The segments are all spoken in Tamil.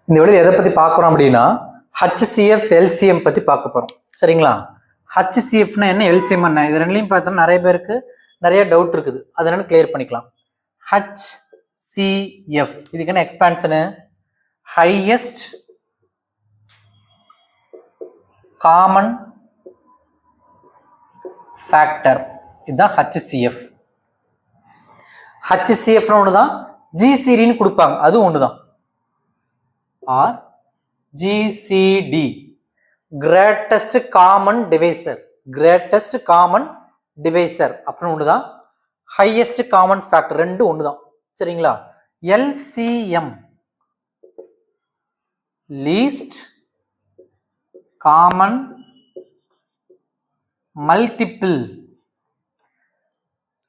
இந்த வீடியோ எதை பற்றி பார்க்குறோம் அப்படின்னா HCF LCM பற்றி பார்க்க போகிறோம். சரிங்களா? HCFனா என்ன, LCM என்ன, இது ரெண்டுலையும் பார்த்தோம்னா நிறைய பேருக்கு நிறைய டவுட் இருக்குது. அதனால கிளியர் பண்ணிக்கலாம். HCF இதுக்கு என்ன எக்ஸ்பான்ஷனு, ஹையஸ்ட் காமன் ஃபேக்டர். இதுதான் HCF. HCF ஒன்று தான், GCDன்னு கொடுப்பாங்க, அதுவும் ஒன்று தான். or GCD, greatest common divisor, greatest common divisor அப்படின்னு ஒன்று தான். highest common factor ரெண்டு ஒன்று தான். சரிங்களா? LCM, least common multiple.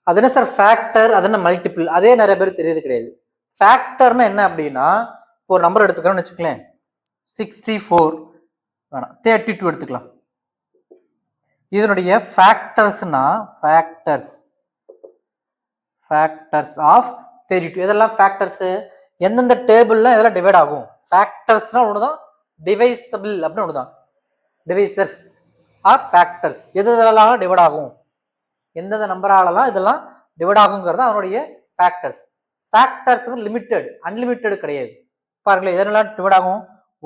அது என்ன சார் ஃபேக்டர், அது என்ன மல்டிபிள், அதே நிறைய பேர் தெரியுது கிடையாது. ஃபேக்டர்னா என்ன அப்படின்னா, ஒரு நம்பர் எடுத்துக்கிறோம்னு வச்சுக்கலேன், 64 வேணாம் 32 எடுத்துக்கலாம். இதனுடைய ஃபேக்டர்ஸ்னா ஃபேக்டர்ஸ் ஆஃப் 32. இதெல்லாம் ஃபேக்டர்ஸ் எந்தெந்த டேபிள்ல இதெல்லாம் டிவைட் ஆகும். ஃபேக்டர்ஸ்னா ஒண்ணுதான், டிவைசபிள் அப்படின்னு ஒண்ணுதான். டிவைசர்ஸ் ஆர் ஃபேக்டர்ஸ் எது இதெல்லாம் டிவைட் ஆகும், எந்தெந்த நம்பராலலாம் இதெல்லாம் டிவைட் ஆகுங்கிறது அதனுடைய ஃபேக்டர்ஸ். ஃபேக்டர்ஸ் லிமிட்டெட், அன்லிமிட்டெட் கிடையாது. பாருங்களேன், எதெல்லாம் டிவைட் ஆகும்,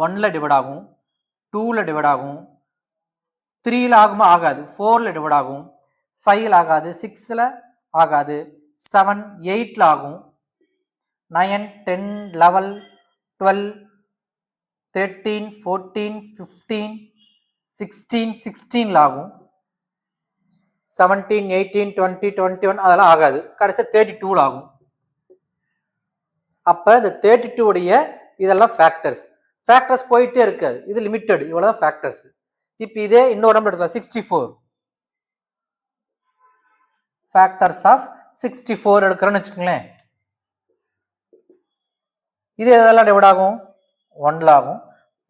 1ல டிவைட் ஆகும், 2ல டிவைட் ஆகும், 3ல ஆகுமா ஆகாது, 4ல டிவைட் ஆகும், 5ல ஆகாது, 6ல ஆகாது, 7 8ல ஆகும், 9 10 11 12 13 14 15 16 16ல ஆகும், 17 18 20 21 அதெல்லாம் ஆகாது, கடைசியா 32ல ஆகும். அப்ப இந்த 32 உடைய இதெல்லாம் ஃபேக்டர்ஸ் போயிட்டே இருக்காது, இது லிமிட்டட், இவ்வளவுதான் ஃபேக்டர்ஸ். இப்போ இதே இன்னொரு நம்பர் எடுக்கலாம், 64 ஃபேக்டர்ஸ் ஆஃப் 64 எடுக்கிறோன்னு வச்சுக்கோங்களேன். இது எதெல்லாம் டிவைட் ஆகும், 1ல ஆகும்,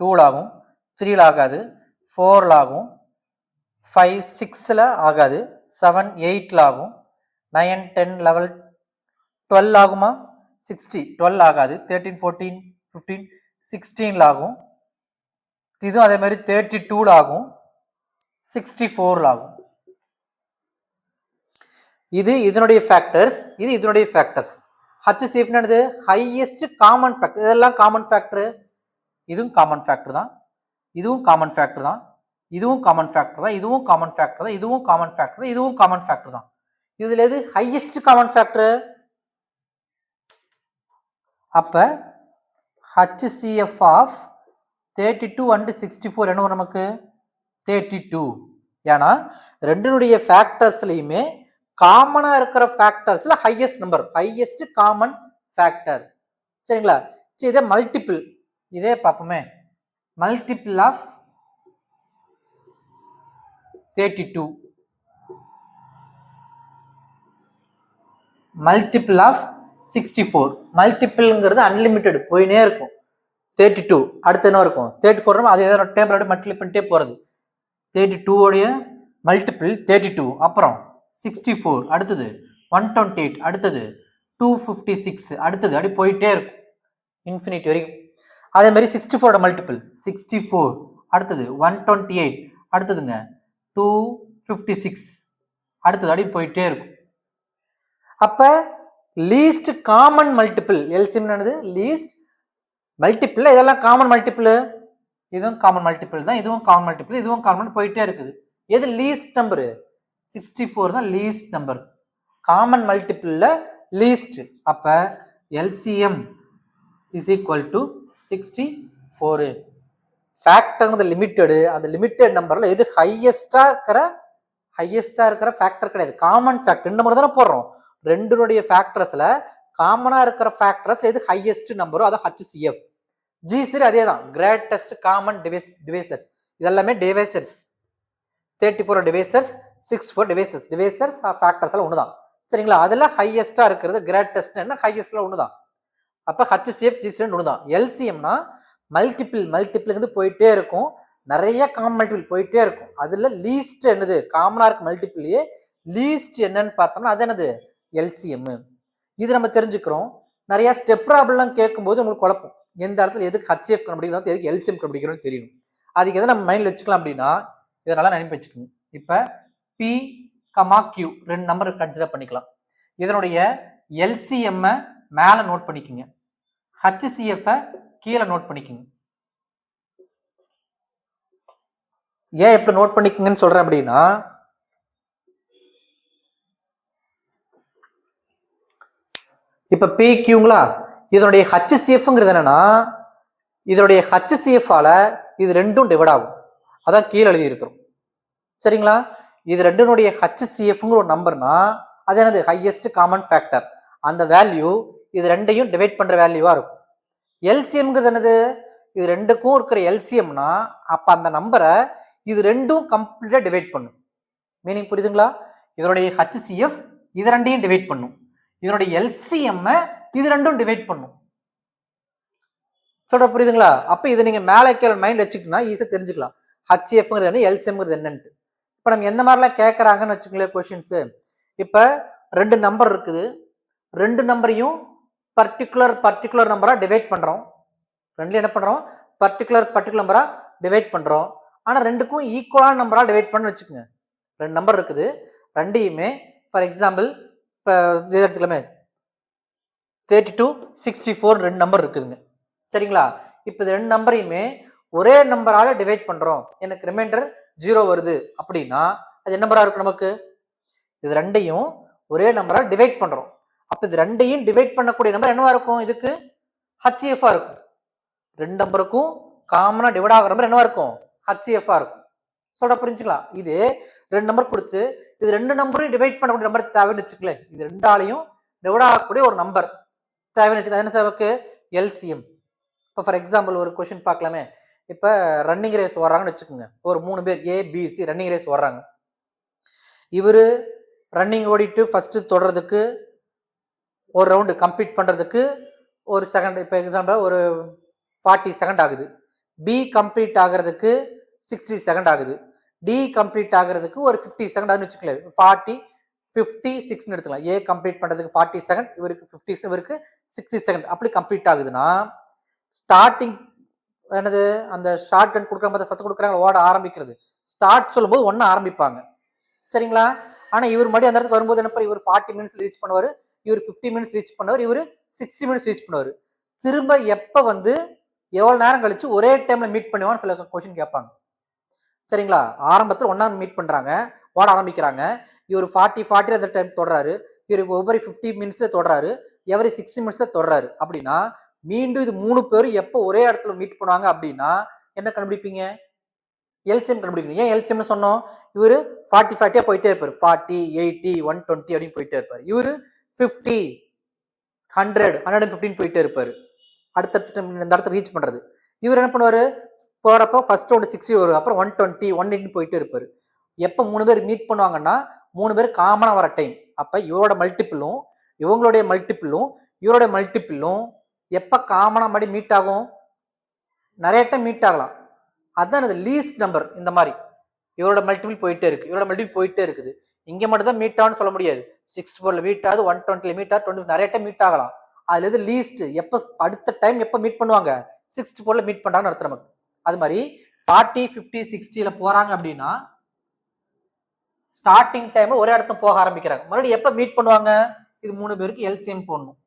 2ல ஆகும், 3ல ஆகாது, 4ல ஆகும், 5 6ல ஆகாது, 7 8ல ஆகும், 9 10 11 12 ஆகுமா, 60 12 ஆகாது, 13 14 15 16ல ஆகும், இதுவும் அதே மாதிரி 32ல ஆகும், 64ல ஆகும். இது இதனுடைய ஃபேக்டர்ஸ், இது இதனுடைய ஃபேக்டர்ஸ். HCF என்னது, ஹையஸ்ட் காமன் ஃபேக்டர். இதெல்லாம் காமன் ஃபேக்டர், இதுவும் காமன் ஃபேக்டர் தான், இதுவும் காமன் ஃபேக்டர் தான், இதுவும் காமன் ஃபேக்டர் தான், இதுவும் காமன் ஃபேக்டர் தான், இதுவும் காமன் ஃபேக்டர் தான், இதுவும் காமன் ஃபேக்டர் தான். இதுல எது ஹையஸ்ட் காமன் ஃபேக்டர்? அப்ப HCF ஆஃப் 32 and 64 என்ன வரும் நமக்கு, 32. ஏன்னா ரெண்டுனுடைய ஃபேக்டர்ஸ்லயுமே காமனா இருக்கிற ஃபேக்டர்ஸ்ல highest number, highest common factor. சரிங்களா? சரி, இதே மல்டிபிள், இதே பார்ப்போமே. Multiple of 32, multiple of 64. மல்டிபிள்ங்கிறது அன்லிமிட்டெட், போயினே இருக்கும். 32 அடுத்து என்ன இருக்கும், 34. அது ஏதோ டேபிளோட மல்டிப்ளை பண்ணிட்டே போறது. 32 உடைய மல்டிபிள் 32, அப்புறம் 64, அடுத்தது 128, அடுத்தது 256, அடுத்தது அப்படி போயிட்டே இருக்கும் இன்ஃபினிட்டி வரைக்கும். அதே மாதிரி 64 மல்டிபிள் 64, அடுத்தது 128, அடுத்ததுங்க 256, அடுத்தது அப்படி போயிட்டே இருக்கும். அப்ப லீஸ்ட் காமன் மல்டிபிள் எல்சிஎம் என்னது, லீஸ்ட் மல்டிபிள். இதெல்லாம் காமன் மல்டிபிள், இதுவும் காமன் மல்டிபிள் தான், இதுவும் காமன் மல்டிபிள், இதுவும் காமன் போயிட்டே இருக்குது. எது லீஸ்ட் நம்பர், 64 தான் லீஸ்ட் நம்பர், காமன் மல்டிபிள்ல லீஸ்ட். அப்ப LCM is equal to 64. Factor limited, அந்த லிமிட்டெட் நம்பர்ல எது ஹையஸ்டா இருக்கிற ஃபேக்டர் கிடையாது, காமன் ஃபேக்டர். இந்த மாதிரி தானே போடுறோம், ரெண்டுனுடைய ஃபேக்டர்ஸ்ல காமனா இருக்கிற ஃபேக்டர்ஸ் எது ஹையஸ்ட் நம்பரோ அது HCF. GCD அதே தான், கிரேட்டஸ்ட் காமன் டிவைசர்ஸ். இதெல்லாமே டிவைசர்ஸ். 34 டிவைசர்ஸ், 64 டிவைசர்ஸ் ஃபேக்டர்ஸ்ல ஒண்ணுதான். சரிங்களா? அதுல ஹையஸ்டா இருக்கிறது கிரேட்டஸ்ட் என்ன, ஹையஸ்ட்ல ஒண்ணுதான். அப்ப HCF GCD ஒண்ணுதான். LCMனா மல்டிபிள் போயிட்டே இருக்கும், நிறைய காமன் மல்டிபிள் போயிட்டே இருக்கும். அதுல லீஸ்ட் என்னது, காமனா இருக்க மல்டிபிள்லயே லீஸ்ட் என்னன்னு பார்த்தோம்னா அது என்னது, LCM. இது நம்ம தெரிஞ்சுக்கிறோம். நிறைய ஸ்டெப் ப்ராப்ளம் கேட்கும்போது உங்களுக்கு குழப்பம், எந்த இடத்துல எதுக்கு ஹச்சிஎஃப் கண்டுபிடிக்கிறோம், எதுக்கு எல்சிஎம் கண்டுபிடிக்கிறோம்னு தெரியணும். அதுக்கு எதை நம்ம மைண்டில் வச்சுக்கலாம் அப்படின்னா இதனால நினைப்பு வச்சுக்கணும். இப்போ P comma Q 2 number consider பண்ணிக்கலாம். இதனுடைய எல்சிஎம் மேல நோட் பண்ணிக்கோங்க, ஹச்சிஎஃப் கீழே நோட் பண்ணிக்கோங்க. ஏன் எப்படி நோட் பண்ணிக்கங்கன்னு சொல்றேன் அப்படின்னா, இப்ப பி கியூங்களா, இதனுடைய ஹச்சிஎஃப்ங்கிறது என்னன்னா, இதனுடைய ஹச்சிஎஃப்ஆல இது ரெண்டும் டிவைட் ஆகும். அதான் கீழே எழுதி இருக்கிறோம். சரிங்களா? இது ரெண்டுனுடைய ஹச்சிஎஃப்ங்கிற ஒரு நம்பர்னா அது என்னது, ஹையஸ்ட் காமன் ஃபேக்டர். அந்த வேல்யூ இது ரெண்டையும் டிவைட் பண்ற வேல்யூவா இருக்கும். எல்சிஎம்ங்கிறது என்னது, இது ரெண்டுக்கும் இருக்கிற எல்சிஎம்னா அப்ப அந்த நம்பரை இது ரெண்டும் கம்ப்ளீட்டா டிவைட் பண்ணும். மீனிங் புரியுதுங்களா? இதனுடைய ஹச்சிஎஃப் இது ரெண்டையும் டிவைட் பண்ணும், இதனுடைய எல்சிஎம் இது ரெண்டும் டிவைட் பண்ணும். சொல்ற புரியுதுங்களா? அப்ப இதை நீங்க மேலே கீழே மைண்ட் வச்சுக்கிட்டா ஈஸியா தெரிஞ்சுக்கலாம் ஹச்சிஎஃப்ங்கிறது என்ன, எல்சிஎம்ங்கிறது என்னன்ட்டு. இப்ப நம்ம எந்த மாதிரிலாம் கேட்கறாங்கன்னு வச்சுக்கோங்களேன் கொஸ்டின்ஸ். இப்ப 2 நம்பர் இருக்குது, 2 நம்பரையும் பர்டிகுலர் நம்பரா டிவைட் பண்றோம். ரெண்டுல என்ன பண்றோம், பர்டிகுலர் நம்பரா டிவைட் பண்றோம். ஆனா ரெண்டுக்கும் ஈக்குவலான நம்பரா டிவைட் பண்ணு வச்சுக்கோங்க. 2 நம்பர் இருக்குது, ரெண்டையுமே ஃபார் எக்ஸாம்பிள் இப்போ இதை எடுத்துக்கலாமே 32 64 2 நம்பர் இருக்குதுங்க. சரிங்களா? இப்போ இது 2 நம்பரையுமே ஒரே நம்பரால டிவைட் பண்றோம், எனக்கு ரிமைண்டர் 0 வருது அப்படின்னா அது என்ன நம்பரா இருக்கும் நமக்கு, இது ரெண்டையும் ஒரே நம்பரால் டிவைட் பண்றோம். அப்ப இது ரெண்டையும் டிவைட் பண்ணக்கூடிய நம்பர் என்னவா இருக்கும், இதுக்கு ஹச்சிஎஃப் இருக்கும். 2 நம்பருக்கும் காமனா டிவைட் ஆகிற நம்பர் என்னவா இருக்கும், ஹச்சிஎஃப் இருக்கும். சொல்ற புரிஞ்சுக்கலாம்? இது 2 நம்பர் கொடுத்து இது 2 நம்பரையும் டிவைட் பண்ணக்கூடிய நம்பர் தேவைன்னு வச்சுக்கல, இது 2ஆலையும் டிவைட் ஆகக்கூடிய ஒரு நம்பர் தேவைன்னு வச்சுக்கலாம். என்ன தேவைக்கு, எல்சிஎம். இப்போ ஃபார் எக்ஸாம்பிள் ஒரு கொஸ்டின் பார்க்கலாமே. இப்போ ரன்னிங் ரேஸ் ஓடுறாங்கன்னு வச்சுக்கோங்க, ஒரு 3 பேர் ஏபிசி ரன்னிங் ரேஸ் ஓடுறாங்க. இவர் ரன்னிங் ஓடிட்டு ஃபர்ஸ்ட் தொடறதுக்கு ஒரு ரவுண்டு கம்ப்ளீட் பண்ணுறதுக்கு ஒரு செகண்ட், இப்போ எக்ஸாம்பிள் ஒரு 40 செகண்ட் ஆகுது. பி கம்ப்ளீட் ஆகிறதுக்கு 60 செகண்ட் ஆகுது. டி கம்ப்ளீட் ஆகிறதுக்கு ஒரு 50 செகண்ட் ஆகுதுன்னு வச்சுக்கல, 40 56 எடுத்துக்கலாம். ஏ கம்ப்ளீட் பண்ணுறதுக்கு 40 செகண்ட், இவருக்கு 50, இவருக்கு 60 செகண்ட். அப்படி கம்ப்ளீட் ஆகுதுன்னா ஸ்டார்டிங் என்னது, அந்த ஷார்ட் கன் கொடுக்குறாங்க, சத்து கொடுக்குறாங்க, ஓட ஆரம்பிக்கிறது ஸ்டார்ட் சொல்லும்போது 1 ஆரம்பிப்பாங்க. சரிங்களா? ஆனா இவர் மறுபடியும் அந்த இடத்துக்கு வரும்போது என்ன, இவர் 40 மினிட்ஸ் ரீச் பண்ணுவார், இவர் 50 மினிட்ஸ் ரீச் பண்ணுவார், இவர் 60 மினிட்ஸ் ரீச் பண்ணுவார். திரும்ப எப்ப வந்து எவ்வளவு நேரம் கழிச்சு ஒரே டைம்ல மீட் பண்ணுவான்னு சில கொஸ்டின் கேட்பாங்க. சரிங்களா? ஆரம்பத்தில் 1 மீட் பண்றாங்க, ஓட ஆரம்பிக்கிறாங்க, இவர் 40 அந்த டைம் தொடறாரு, இவர் ஒவ்வொரு 50 மினிட்ஸ்ல தொடறாரு, எவரி 60 மினிட்ஸ்ல தொடறாரு. அப்படின்னா மீண்டும் இது 3 பேரும் எப்போ ஒரே இடத்துல மீட் பண்ணுவாங்க அப்படின்னா என்ன கண்டுபிடிப்பீங்க, எல்சிஎம் கண்டுபிடிக்கணும். ஏன் எல்சிஎம்னு சொன்னோம், இவரு 40 போயிட்டே இருப்பாரு, 40 80 120 அப்படின்னு போயிட்டே இருப்பாரு. இவரு 50 100 115 போயிட்டே இருப்பாரு. அடுத்தடுத்து இந்த இடத்துல ரீச் பண்றது. இவர் என்ன பண்ணுவாரு, போறப்ப ஃபர்ஸ்ட் ரவுண்ட் 60 வரும், அப்புறம் 120 180 போயிட்டே இருப்பாரு. எப்ப 3 பேர் மீட் பண்ணுவாங்கன்னா 3 பேர் காமனா வர டைம். அப்ப இவரோட மல்டிபிளும் இவங்களுடைய மல்டிபிளும் இவரோட மல்டிபிளும் எப்ப காமனா மாதிரி மீட் ஆகும், நிறைய டைம் மீட் ஆகலாம். அதுதான் அது லீஸ்ட் நம்பர். இந்த மாதிரி இவரோட மல்டிபிள் போயிட்டே இருக்கு, இவரோட மல்டிபிள் போயிட்டே இருக்குது. இங்க மட்டும் தான் மீட் ஆகும்னு சொல்ல முடியாது. 64ல மீட் ஆகுது, 120ல மீட் ஆகுது, 20 நிறைய டைம் மீட் ஆகலாம். அதுல எது லீஸ்ட், எப்ப அடுத்த டைம் எப்ப மீட் பண்ணுவாங்க, 64ல மீட் பண்றாங்கன்னு அர்த்தம் நமக்கு. அது மாதிரி 40 50 60ல போறாங்க அப்படின்னா ஸ்டார்டிங் டைம்ல ஒரே இடத்துல போக ஆரம்பிக்கிறாங்க, மறுபடியும் எப்ப மீட் பண்ணுவாங்க, இது 3 பேருக்கு எல்சிஎம் போடணும்.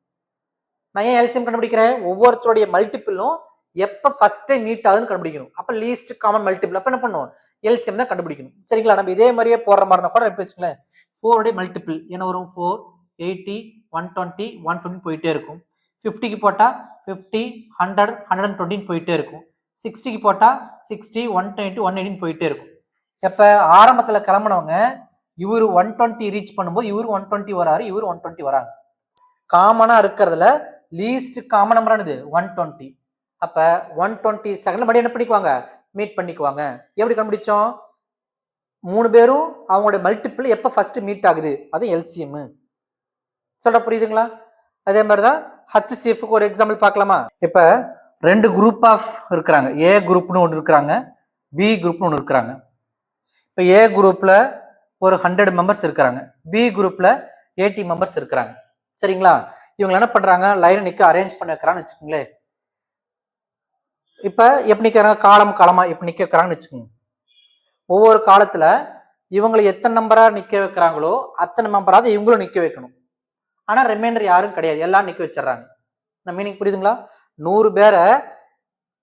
நான் ஏன் எல்சிஎம் கண்டுபிடிக்கிறேன், ஒவ்வொருத்தருடைய மல்டிபிளும் எப்ப ஃபர்ஸ்ட் டைம் மீட் ஆகுதுன்னு கண்டுபிடிக்கணும். அப்ப லீஸ்ட் காமன் மல்டிபிள் அப்ப என்ன பண்ணுவோம், எல்சிஎம் தான் கண்டுபிடிக்கணும். சரிங்களா? நம்ம இதே மாதிரியே போடுற மாதிரி இருந்தா கூட எப்படி வச்சுக்கல, 4 மல்டிபிள் என்ன வரும், 4 80 120 150 போயிட்டே இருக்கும். 50க்கு போட்டா 50 100 120 போயிட்டே இருக்கும். 60க்கு போட்டா 60 120 180 போயிட்டே இருக்கும். எப்ப ஆரம்பத்துல கிளம்பினவங்க இவரு 120 ரீச் பண்ணும்போது இவரு 120 வராரு, இவரு 120 வராங்க. காமனா இருக்கிறதுல லீஸ்ட் காமன் நம்பர் ஆனது 120. அப்ப 120 செகண்ட்ல மறுபடியும் என்ன பண்ணிக்குவாங்க, மீட் பண்ணிக்குவாங்க. எப்படி கண்டுபிடிச்சோம், 3 பேரும் அவங்களுடைய மல்டிபிள் எப்ப ஃபர்ஸ்ட் மீட் ஆகுது, அது எல்சிஎம். சொல்ற புரியுதுங்களா? அதே மாதிரிதான் ஹச்சிஎஃப்க்கு ஒரு எக்ஸாம்பிள் பார்க்கலாமா. இப்ப 2 குரூப் ஆஃப் இருக்கிறாங்க, ஏ குரூப்னு ஒன்று இருக்கிறாங்க, பி குரூப்னு ஒன்று இருக்கிறாங்க. இப்ப ஏ குரூப்ல ஒரு 100 மெம்பர்ஸ் இருக்கிறாங்க, பி குரூப்ல 80 மெம்பர்ஸ் இருக்கிறாங்க. சரிங்களா? இவங்க என்ன பண்றாங்க, லைன் நிக்க அரேஞ்ச் பண்ண வைக்கிறான்னு வச்சுக்கோங்களேன். இப்போ எப்படி நிற்கிறாங்க, காலமாக எப்படி நிற்க வைக்கிறாங்கன்னு வச்சுக்கோங்க. ஒவ்வொரு காலத்தில் இவங்களை எத்தனை நம்பராக நிற்க வைக்கிறாங்களோ அத்தனை நம்பராக இவங்களும் நிற்க வைக்கணும். ஆனால் ரிமைண்டர் யாரும் கிடையாது, எல்லாம் நிற்க வச்சிடறாங்க. இந்த மீனிங் புரியுதுங்களா? 100 பேரை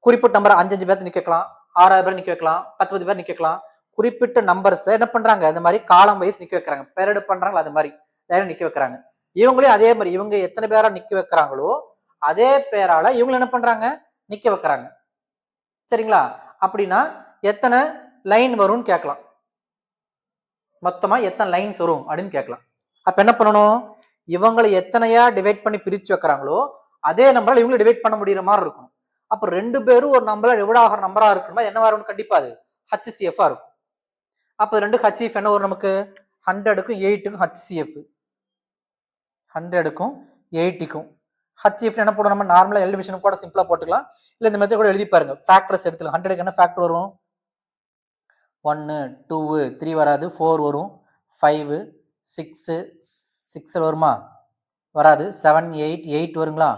குறிப்பிட்ட நம்பர் 5 பேர்த்து நிற்க வைக்கலாம், 6 பேர் நிற்க வைக்கலாம், 10 பேர் நிற்க வைக்கலாம். குறிப்பிட்ட நம்பர்ஸ் என்ன பண்றாங்க, இந்த மாதிரி காலம் வைஸ் நிற்க வைக்கிறாங்க. பெரடு பண்றாங்களா அது மாதிரி நிற்க வைக்கிறாங்க. இவங்களையும் அதே மாதிரி இவங்க எத்தனை பேரா நிற்க வைக்கிறாங்களோ அதே பேரால இவங்க என்ன பண்றாங்க, நிற்க வைக்கிறாங்க. சரிங்களா? அப்படின்னா எத்தனை லைன் வரும்னு கேட்கலாம். மொத்தமா எத்தனை லைன்ஸ் வரும் அப்படின்னு கேட்கலாம். அப்ப என்ன பண்ணணும், இவங்களை எத்தனையா டிவைட் பண்ணி பிரிச்சு வைக்கிறாங்களோ அதே நம்பரால் இவங்களை டிவைட் பண்ண முடியற மாதிரி இருக்கும். அப்ப 2 பேரும் ஒரு நம்பரால் டிவைட் ஆகிற நம்பரா இருக்கணுமா என்ன வரும், கண்டிப்பா அது HCF இருக்கும். அப்ப 2 HCF என்ன வரும் நமக்கு, 100க்கும் 8க்கும் HCF, 100க்கும் 8க்கும் HCF என்ன போடும், நம்ம நார்மலா எல் டிவிஷன் கூட சிம்பிளா போட்டுக்கலாம். இல்ல இந்த மெத்தட் கூட எழுதி பாருங்க. ஃபேக்டர்ஸ் எடுத்துக்கலாம். 100க்கு என்ன ஃபேக்டர் வரும், 1 2 3 வராது, 4 வரும், 5 6 6 வருமா, வராது, 7 8 8 வருங்களா,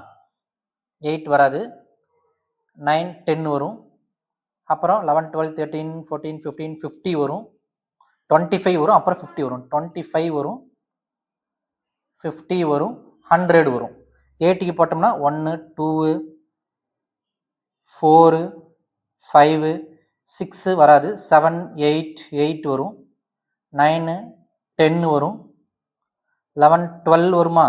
8 வராது, 9 10 வரும், அப்புறம் 11 12 13 14 15 50 வரும், 25 வரும், அப்புறம் 50 வரும், 25 வரும், 50 வரும், 100 வரும். 8க்கு போட்டோம்னா 1 2 4 5 6 வராது, 7 8 8 வரும், 9 10 வரும், 11 12 வருமா,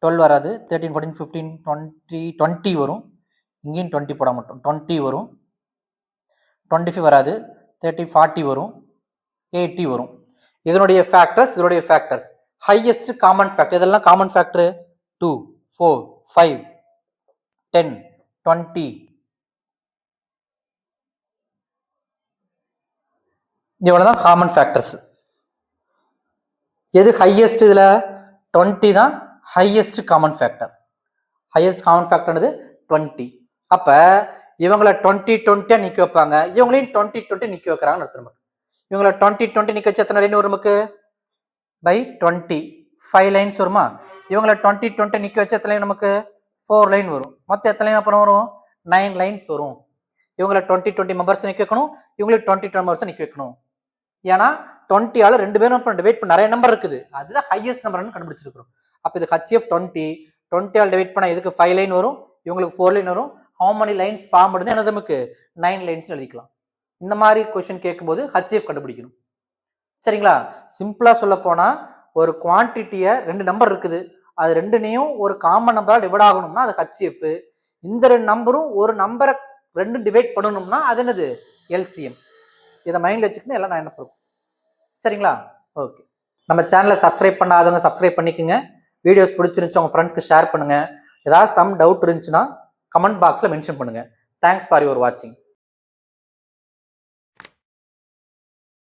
12 வராது, 13 14 15 20 20 வரும், இங்கேயும் 20 போட மாட்டோம், 20 வரும், 25 வராது, 30 40 வரும், 80 வரும். இதனுடைய ஃபேக்டர்ஸ் ஹையஸ்ட் காமன் ஃபேக்டர், இதெல்லாம் காமன் ஃபேக்டர் 2 4 5 10 20 இவ்வளவுதான் காமன் ஃபேக்டர்ஸ். எது ஹையஸ்ட், இதுல 20 தான் highest common factor. Highest common ஃபேக்டர்னது 20. அப்ப இவங்களை 20 20 நிக்க வைப்பாங்க, இவங்களையும் 20 20 நிக்க வைக்கிறாங்கன்னு அர்த்தம். இவங்களை 20 20 நிக்க வச்சு எத்தனை லைன் வரும் நமக்கு, பை 20 5 லைன்ஸ் வருமா. இவங்களை 20 20 நிக்க வச்சு எத்தனை லைன் நமக்கு, 4 லைன் வரும். மொத்தம் எத்தனை லைன் அப்புறம் வரும், 9 லைன்ஸ் வரும். இவங்களை 20 20 மெம்பர்ஸ் நிக்க வைக்கணும், இவங்களை 20 20 மெம்பர்ஸ் நிக்க வைக்கணும். ஏன்னா 20 ஆல 2 பேரும் டிவைட் பண்ண நிறைய நம்பர் இருக்குது, அதுல ஹையஸ்ட் நம்பர்னு கண்டுபிடிச்சிருக்கிறோம். அப்ப இது HCF 20 ஆல் டிவைட் பண்ணா இதுக்கு 5 லைன் வரும், இவங்களுக்கு 4 லைன் வரும். how many lines ஃபார்ம் பண்ணுது, என்ன நமக்கு 9 லைன்ஸ் எழுதிக்கலாம். இந்த மாதிரி क्वेश्चन கேட்கும்போது HCF கண்டுபிடிக்கணும். சரிங்களா? சிம்பிளா சொல்ல போனா ஒரு குவான்டிட்டிய 2 நம்பர் இருக்குது, அது ரெண்டுனையும் ஒரு காமன் நம்பரால் டிவைட் ஆகணும்னா அது HCF. இந்த 2 நம்பரும் ஒரு நம்பரை 2 டிவைட் பண்ணணும்னா அது என்னது, LCM. இதை மைண்ட்ல வச்சுக்கணும், எல்லாம் நான் என்ன பண்ணுவோம். சரிங்களா? ஓகே. நம்ம சேனலை சப்ஸ்கிரைப் பண்ணாதவங்க சப்ஸ்கிரைப் பண்ணிக்கோங்க. வீடியோஸ் பிடிச்சிருந்துச்சு உங்க ஃப்ரெண்ட்ஸ்க்கு ஷேர் பண்ணுங்க. ஏதாவது சம் டவுட் இருந்துச்சுன்னா கமெண்ட் பாக்ஸ்ல மென்ஷன் பண்ணுங்க. தேங்க்ஸ் ஃபார் யுவர் வாட்சிங்.